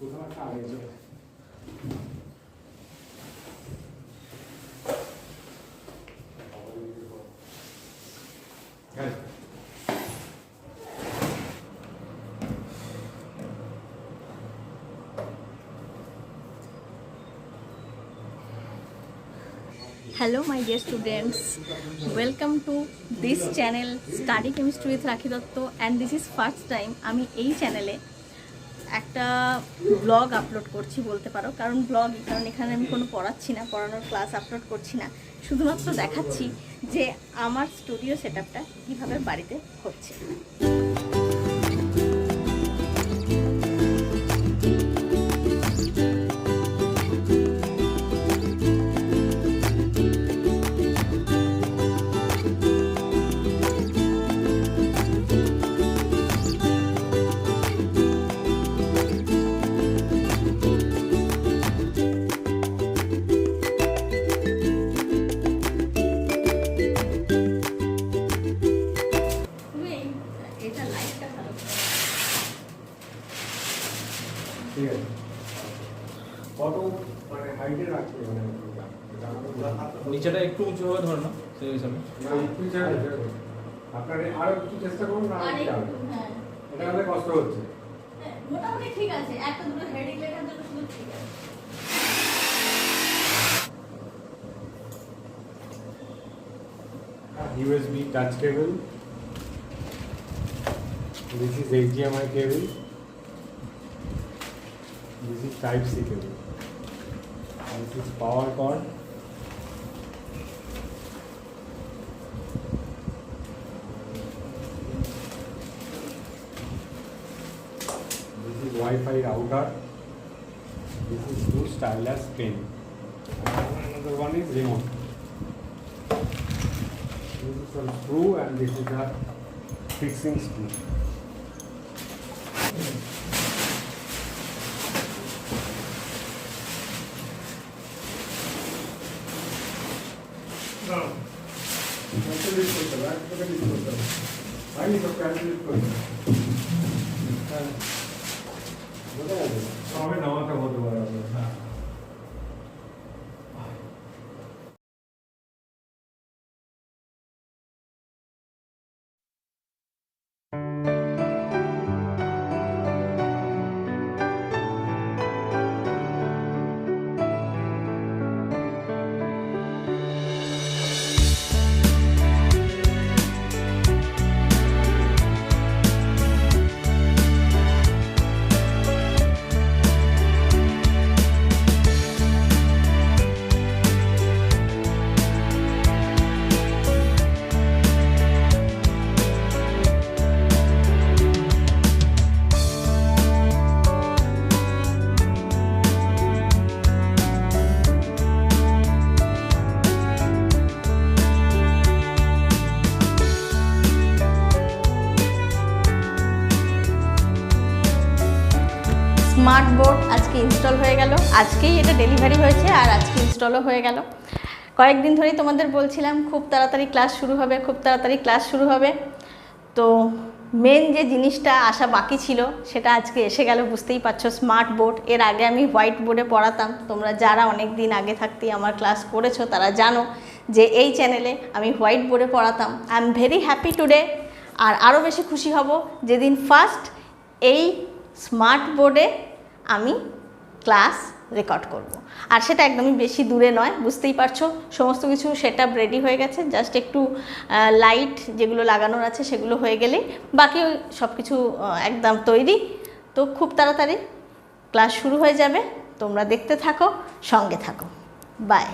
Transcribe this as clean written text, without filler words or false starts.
Hello my dear students, welcome to this channel Study Chemistry with Rakhi and this is first time আমি এই চ্যানেলে একটা blog upload করছি বলতে পারো। কারণ এখানে আমি কোনো পড়াচ্ছি না, পড়ানোর ক্লাস আপলোড করছি না, শুধুমাত্র দেখাচ্ছি যে আমার স্টুডিও সেটআপটা কিভাবে বাড়িতে হচ্ছে। নিচেটা একটু উঁচু হবে ধরো না সেই হিসাবে আপনারা আরো একটু চেষ্টা করুন না এটা আমাদের কষ্ট হচ্ছে মোটামুটি ঠিক আছে, একটা দুটো হেডিং লেখার জন্য শুধু ঠিক আছে। USB touch cable, this is HDMI cable, this is type C cable, this is power cord, this is Wi-Fi router, this is two stylus pen, another one is remote. This is some screw and this is a fixing screw. Smart board আজকে install হয়ে গেল, আজকেই এটা delivery হয়েছে আর আজকে ইনস্টলও হয়ে গেল। কয়েকদিন ধরেই তোমাদের বলছিলাম খুব তাড়াতাড়ি ক্লাস শুরু হবে, খুব তাড়াতাড়ি ক্লাস শুরু হবে। তো মেন যে জিনিসটা আসা বাকি ছিল সেটা আজকে এসে গেল, বুঝতেই পারছো, স্মার্ট বোর্ড। এর আগে আমি হোয়াইট বোর্ডে পড়াতাম, তোমরা যারা অনেক দিন আগে থাকতেই আমার ক্লাস করেছো তারা জানো যে এই চ্যানেলে আমি হোয়াইট বোর্ডে পড়াতাম। I am very happy today. আর আরও বেশি খুশি হব যেদিন ফার্স্ট এই স্মার্ট বোর্ডে আমি ক্লাস রেকর্ড করব। আর সেটা একদমই বেশি দূরে নয়, বুঝতেই পারছো। সমস্ত কিছু সেটআপ রেডি হয়ে গেছে, জাস্ট একটু লাইট যেগুলো লাগানোর আছে সেগুলো হয়ে গেলেই বাকি সব কিছু একদম তৈরি। তো খুব তাড়াতাড়ি ক্লাস শুরু হয়ে যাবে, তোমরা দেখতে থাকো, সঙ্গে থাকো। বাই।